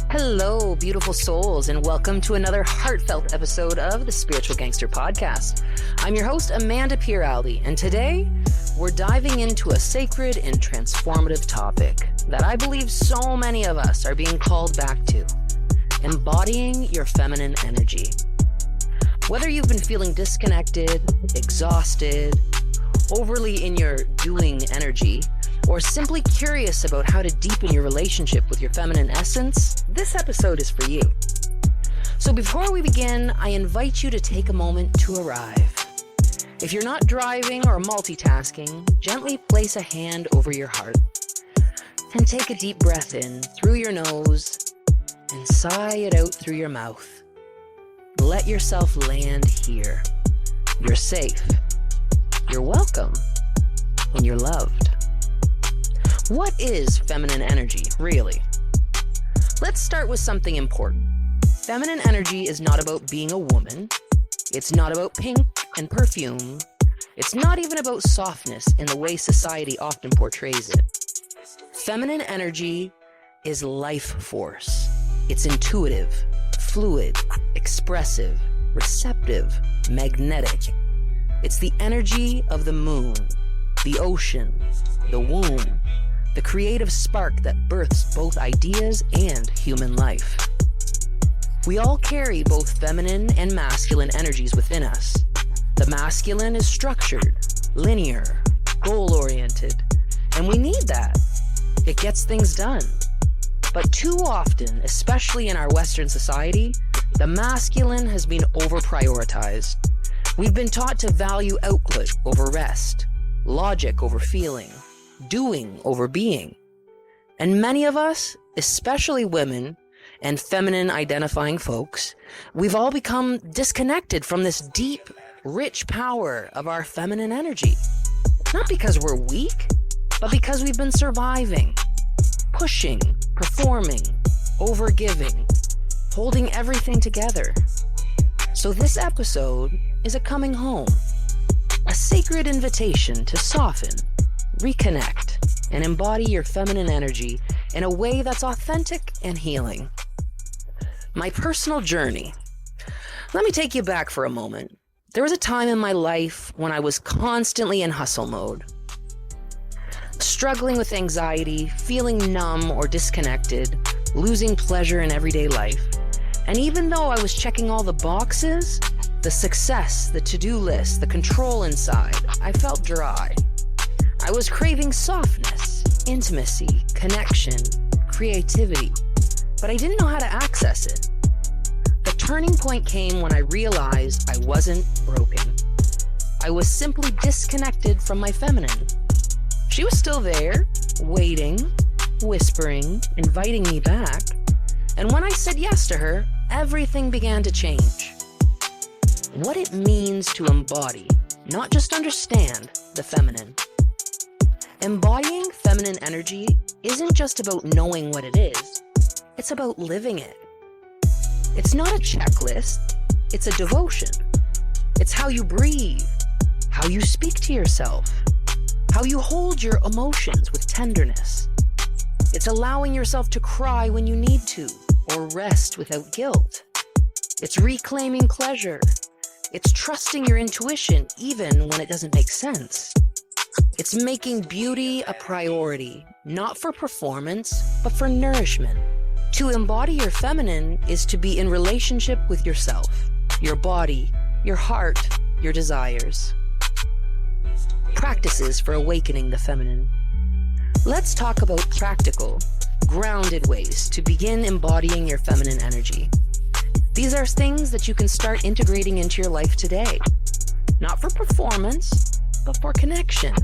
Hello, beautiful souls, and welcome to another heartfelt episode of the Spiritual Gangster Podcast. I'm your host, Amanda Pieraldi, and today we're diving into a sacred and transformative topic that I believe so many of us are being called back to: embodying your feminine energy. Whether you've been feeling disconnected, exhausted, overly in your doing energy, or simply curious about how to deepen your relationship with your feminine essence, this episode is for you. So before we begin, I invite you to take a moment to arrive. If you're not driving or multitasking, gently place a hand over your heart. Then take a deep breath in through your nose and sigh it out through your mouth. Let yourself land here. You're safe, you're welcome, and you're loved. What is feminine energy, really? Let's start with something important. Feminine energy is not about being a woman. It's not about pink and perfume. It's not even about softness in the way society often portrays it. Feminine energy is life force. It's intuitive, fluid, expressive, receptive, magnetic. It's the energy of the moon, the ocean, the womb, the creative spark that births both ideas and human life. We all carry both feminine and masculine energies within us. The masculine is structured, linear, goal-oriented, and we need that. It gets things done. But too often, especially in our Western society, the masculine has been over-prioritized. We've been taught to value output over rest, logic over feeling, doing over being. And many of us, especially women and feminine identifying folks, we've all become disconnected from this deep, rich power of our feminine energy. Not because we're weak, but because we've been surviving, pushing, performing, overgiving, holding everything together. So this episode is a coming home, a sacred invitation to soften, reconnect, and embody your feminine energy in a way that's authentic and healing. My personal journey. Let me take you back for a moment. There was a time in my life when I was constantly in hustle mode, struggling with anxiety, feeling numb or disconnected, losing pleasure in everyday life. And even though I was checking all the boxes, the success, the to-do list, the control inside, I felt dry. I was craving softness, intimacy, connection, creativity, but I didn't know how to access it. The turning point came when I realized I wasn't broken. I was simply disconnected from my feminine. She was still there, waiting, whispering, inviting me back. And when I said yes to her, everything began to change. What it means to embody, not just understand, the feminine. Embodying feminine energy isn't just about knowing what it is, it's about living it. It's not a checklist, it's a devotion. It's how you breathe, how you speak to yourself, how you hold your emotions with tenderness. It's allowing yourself to cry when you need to, or rest without guilt. It's reclaiming pleasure. It's trusting your intuition even when it doesn't make sense. It's making beauty a priority, not for performance, but for nourishment. To embody your feminine is to be in relationship with yourself, your body, your heart, your desires. Practices for awakening the feminine. Let's talk about practical, grounded ways to begin embodying your feminine energy. These are things that you can start integrating into your life today. Not for performance, but for connection.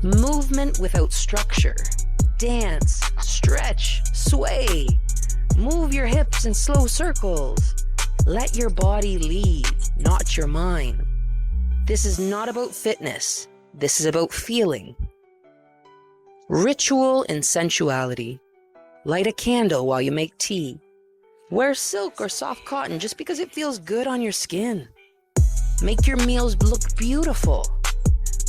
Movement without structure. Dance, stretch, sway. Move your hips in slow circles. Let your body lead, not your mind. This is not about fitness. This is about feeling. Ritual and sensuality. Light a candle while you make tea. Wear silk or soft cotton just because it feels good on your skin. Make your meals look beautiful.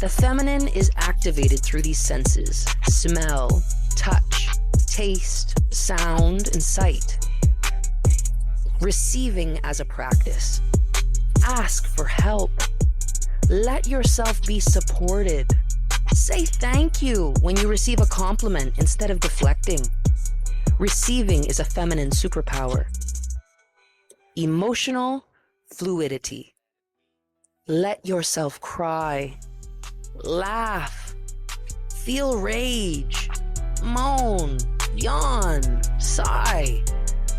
The feminine is activated through these senses: smell, touch, taste, sound, and sight. Receiving as a practice. Ask for help. Let yourself be supported. Say thank you when you receive a compliment instead of deflecting. Receiving is a feminine superpower. Emotional fluidity. Let yourself cry, laugh, feel rage, moan, yawn, sigh.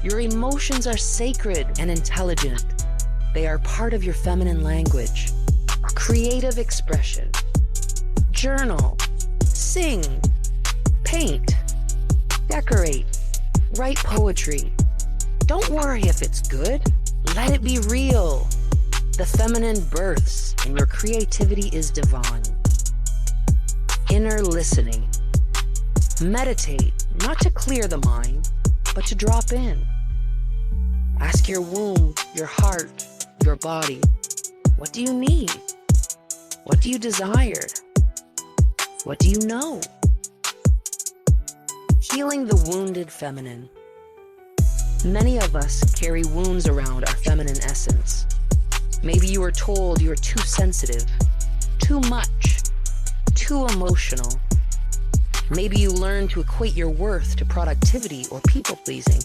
Your emotions are sacred and intelligent. They are part of your feminine language. Creative expression. Journal, sing, paint, decorate, write poetry. Don't worry if it's good. Let it be real. The feminine births and your creativity is divine. Inner listening. Meditate, not to clear the mind, but to drop in. Ask your womb, your heart, your body, what do you need? What do you desire? What do you know? Healing the wounded feminine. Many of us carry wounds around our feminine essence. Maybe you were told you are too sensitive, too much, too emotional. Maybe you learned to equate your worth to productivity or people-pleasing.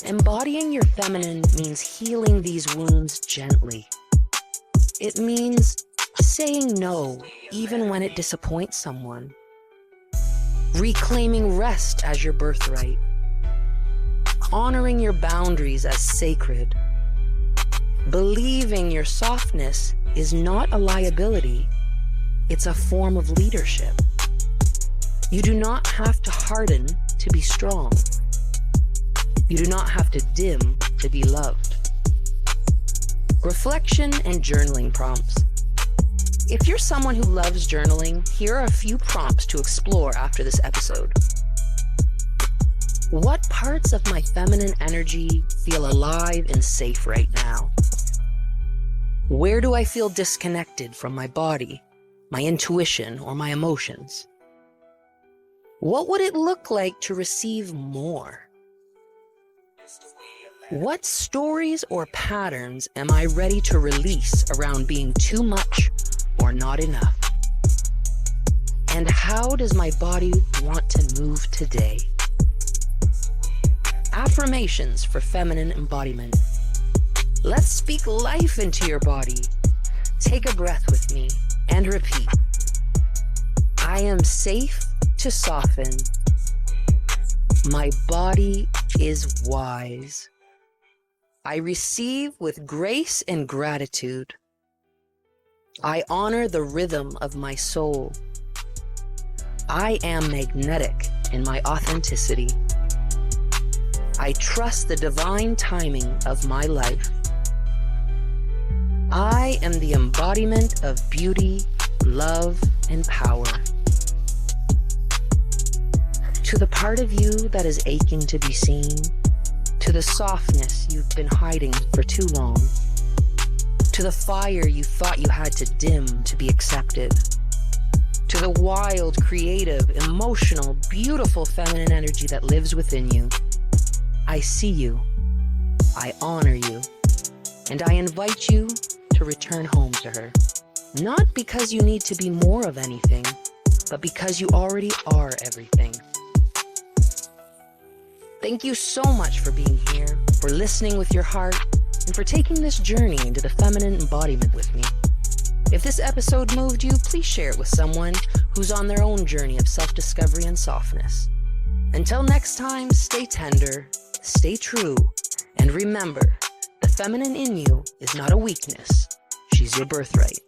Embodying your feminine means healing these wounds gently. It means saying no even when it disappoints someone. Reclaiming rest as your birthright. Honoring your boundaries as sacred. Believing your softness is not a liability, it's a form of leadership. You do not have to harden to be strong. You do not have to dim to be loved. Reflection and journaling prompts. If you're someone who loves journaling, here are a few prompts to explore after this episode. What parts of my feminine energy feel alive and safe right now? Where do I feel disconnected from my body, my intuition, or my emotions? What would it look like to receive more? What stories or patterns am I ready to release around being too much or not enough? And how does my body want to move today? Affirmations for feminine embodiment. Let's speak life into your body. Take a breath with me and repeat. I am safe to soften. My body is wise. I receive with grace and gratitude. I honor the rhythm of my soul. I am magnetic in my authenticity. I trust the divine timing of my life. I am the embodiment of beauty, love, and power. To the part of you that is aching to be seen, to the softness you've been hiding for too long, to the fire you thought you had to dim to be accepted, to the wild, creative, emotional, beautiful feminine energy that lives within you, I see you, I honor you, and I invite you to return home to her. Not because you need to be more of anything, but because you already are everything. Thank you so much for being here, for listening with your heart, and for taking this journey into the feminine embodiment with me. If this episode moved you, please share it with someone who's on their own journey of self-discovery and softness. Until next time, stay tender, stay true, and remember, the feminine in you is not a weakness, she's your birthright.